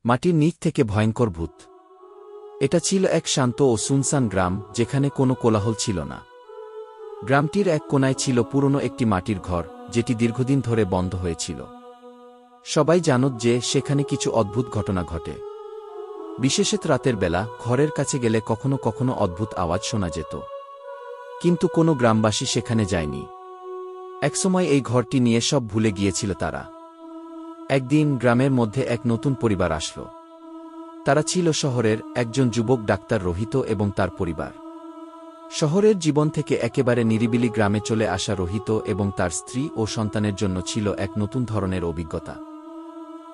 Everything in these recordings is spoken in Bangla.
মাটির নিচ থেকে ভয়ঙ্কর ভূত। এটা ছিল এক শান্ত ও সুনসান গ্রাম, যেখানে কোনো কোলাহল ছিল না। গ্রামটির এক কোনায় ছিল পুরনো একটি মাটির ঘর, যেটি দীর্ঘদিন ধরে বন্ধ হয়েছিল। সবাই জানত যে সেখানে কিছু অদ্ভুত ঘটনা ঘটে। বিশেষত রাতের বেলা ঘরের কাছে গেলে কখনো কখনো অদ্ভুত আওয়াজ শোনা যেত। কিন্তু কোনো গ্রামবাসী সেখানে যায়নি। একসময় এই ঘরটি নিয়ে সব ভুলে গিয়েছিল তারা। একদিন গ্রামের মধ্যে এক নতুন পরিবার আসলো। তারা ছিল শহরের একজন যুবক ডাক্তার রোহিত এবং তার পরিবার। শহরের জীবন থেকে একেবারে নিরিবিলি গ্রামে চলে আসা রোহিত এবং তার স্ত্রী ও সন্তানের জন্য ছিল এক নতুন ধরনের অভিজ্ঞতা।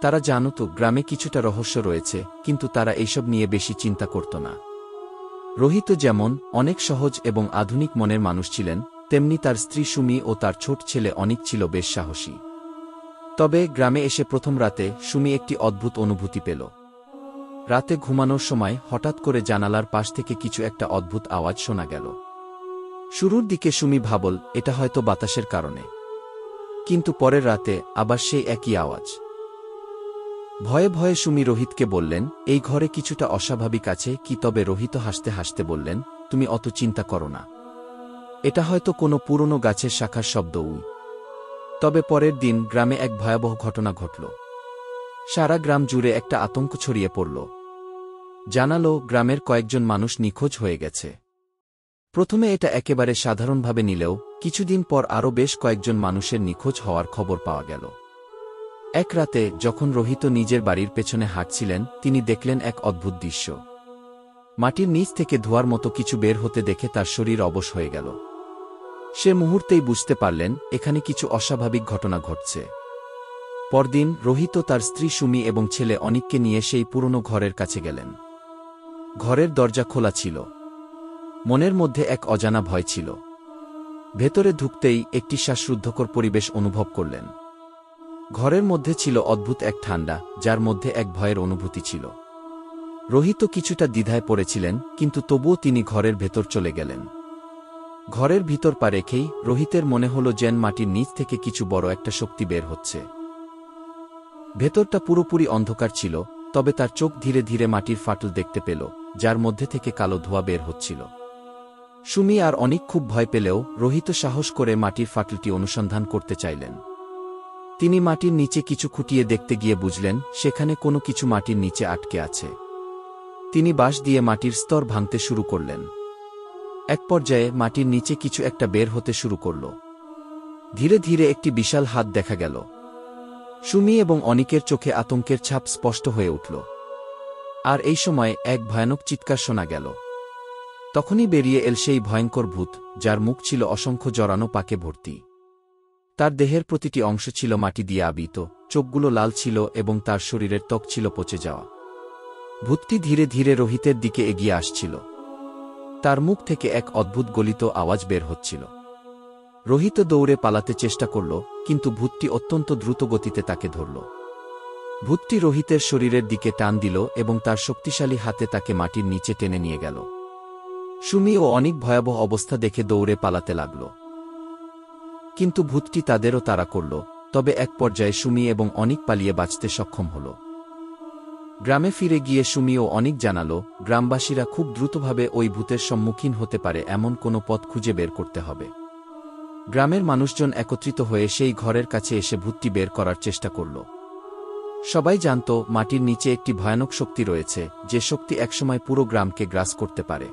তারা জানত গ্রামে কিছুটা রহস্য রয়েছে, কিন্তু তারা এইসব নিয়ে বেশি চিন্তা করত না। রোহিত যেমন অনেক সহজ এবং আধুনিক মনের মানুষ ছিলেন, তেমনি তার স্ত্রী সুমি ও তার ছোট ছেলে অনিক ছিল বেশ সাহসী। তবে গ্রামে এসে প্রথম রাতে সুমি একটি অদ্ভুত অনুভূতি পেল। রাতে ঘুমানোর সময় হঠাৎ করে জানালার পাশ থেকে কিছু একটা অদ্ভুত আওয়াজ শোনা গেল। শুরুর দিকে সুমি ভাবল এটা হয়তো বাতাসের কারণে, কিন্তু পরের রাতে আবার সেই একই আওয়াজ। ভয়ে ভয়ে সুমি রোহিতকে বললেন, এই ঘরে কিছুটা অস্বাভাবিক আছে কি? তবে রোহিত হাসতে হাসতে বললেন, তুমি অত চিন্তা করো না, এটা হয়তো কোনো পুরনো গাছের শাখার শব্দ। তবে পরের দিন গ্রামে এক ভয়াবহ ঘটনা ঘটল। সারা গ্রাম জুড়ে একটা আতঙ্ক ছড়িয়ে পড়ল। জানালো গ্রামের কয়েকজন মানুষ নিখোঁজ হয়ে গেছে। প্রথমে এটা একেবারে সাধারণভাবে নিলেও কিছুদিন পর আরও বেশ কয়েকজন মানুষের নিখোঁজ হওয়ার খবর পাওয়া গেল। এক রাতে যখন রোহিত নিজের বাড়ির পেছনে হাঁটছিলেন, তিনি দেখলেন এক অদ্ভুত দৃশ্য। মাটির নিচ থেকে ধোঁয়ার মতো কিছু বের হতে দেখে তার শরীর অবশ হয়ে গেল। সে মুহূর্তেই বুঝতে পারলেন এখানে কিছু অস্বাভাবিক ঘটনা ঘটছে। পরদিন রোহিত তার স্ত্রী সুমি এবং ছেলে অনিককে নিয়ে সেই পুরনো ঘরের কাছে গেলেন। ঘরের দরজা খোলা ছিল। মনের মধ্যে এক অজানা ভয় ছিল। ভেতরে ঢুকতেই একটি শ্বাসরুদ্ধকর পরিবেশ অনুভব করলেন। ঘরের মধ্যে ছিল অদ্ভুত এক ঠান্ডা, যার মধ্যে এক ভয়ের অনুভূতি ছিল। রোহিত কিছুটা দ্বিধায় পড়েছিলেন, কিন্তু তবুও তিনি ঘরের ভেতর চলে গেলেন। ঘরের ভিতর পা রেখেই রোহিতের মনে হল যেন মাটির নিচ থেকে কিছু বড় একটা শক্তি বের হচ্ছে। ভেতরটা পুরোপুরি অন্ধকার ছিল, তবে তার চোখ ধীরে ধীরে মাটির ফাটল দেখতে পেল, যার মধ্যে থেকে কালো ধোঁয়া বের হচ্ছিল। সুমি আর অনিক খুব ভয় পেলেও রোহিত সাহস করে মাটির ফাটলটি অনুসন্ধান করতে চাইলেন। তিনি মাটির নিচে কিছু খুঁটিয়ে দেখতে গিয়ে বুঝলেন সেখানে কোনো কিছু মাটির নিচে আটকে আছে। তিনি বাঁশ দিয়ে মাটির স্তর ভাঙতে শুরু করলেন। এক পর্যায়ে মাটির নিচে কিছু একটা বের হতে শুরু করল। ধীরে ধীরে একটি বিশাল হাত দেখা গেল। সুমি এবং অনিকের চোখে আতঙ্কের ছাপ স্পষ্ট হয়ে উঠল। আর এই সময় এক ভয়ানক চিৎকার শোনা গেল। তখনই বেরিয়ে এল সেই ভয়ঙ্কর ভূত, যার মুখ ছিল অসংখ্য জড়ানো পাকে ভর্তি। তার দেহের প্রতিটি অংশ ছিল মাটি দিয়ে আবৃত, চোখগুলো লাল ছিল এবং তার শরীরের ত্বক ছিল পচে যাওয়া। ভূতটি ধীরে ধীরে রোহিতের দিকে এগিয়ে আসছিল। তার মুখ থেকে এক অদ্ভুত গলিত আওয়াজ বের হচ্ছিল। রোহিত দৌড়ে পালাতে চেষ্টা করল, কিন্তু ভূতটি অত্যন্ত দ্রুত গতিতে তাকে ধরল। ভূতটি রোহিতের শরীরের দিকে টান দিল এবং তার শক্তিশালী হাতে তাকে মাটির নিচে টেনে নিয়ে গেল। সুমি ও অনেক ভয়াবহ অবস্থা দেখে দৌড়ে পালাতে লাগল, কিন্তু ভূতটি তাদেরও তাড়া করল। তবে এক পর্যায়ে সুমি এবং অনিক পালিয়ে বাঁচতে সক্ষম হল। গ্রামে ফিরে গিয়ে সুমি ও অনিক জানালো গ্রামবাসীরা খুব দ্রুতভাবে ওই ভূতের সম্মুখীন হতে পারে এমন কোনো পথ খুঁজে বের করতে হবে। গ্রামের মানুষজন একত্রিত হয়ে সেই ঘরের কাছে এসে ভূতটি বের করার চেষ্টা করল। সবাই জানত মাটির নিচে একটি ভয়ানক শক্তি রয়েছে, যে শক্তি একসময় পুরো গ্রামকে গ্রাস করতে পারে।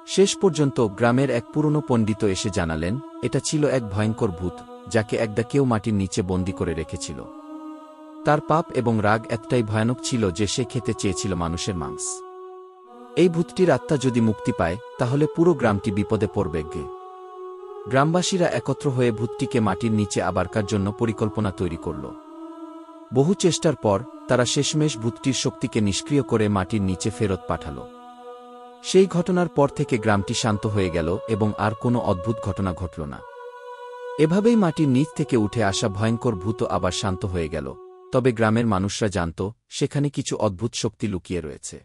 শেষ পর্যন্ত গ্রামের এক পুরনো পণ্ডিত এসে জানালেন এটা ছিল এক ভয়ঙ্কর ভূত, যাকে একদা কেউ মাটির নিচে বন্দী করে রেখেছিল। তার পাপ এবং রাগ এতটাই ভয়ানক ছিল যে সে খেতে চেয়েছিল মানুষের মাংস। এই ভূতটির আত্মা যদি মুক্তি পায় তাহলে পুরো গ্রামটি বিপদে পড়বে। গ্রামবাসীরা একত্র হয়ে ভূতটিকে মাটির নিচে আবারকার জন্য পরিকল্পনা তৈরি করল। বহু চেষ্টার পর তারা শেষমেশ ভূতটির শক্তিকে নিষ্ক্রিয় করে মাটির নিচে ফেরত পাঠাল। সেই ঘটনার পর থেকে গ্রামটি শান্ত হয়ে গেল এবং আর কোনো অদ্ভুত ঘটনা ঘটল না। এভাবেই মাটির নিচ থেকে উঠে আসা ভয়ঙ্কর ভূত আবার শান্ত হয়ে গেল। তবে গ্রামের মানুষরা জানত সেখানে কিছু অদ্ভুত শক্তি লুকিয়ে রয়েছে।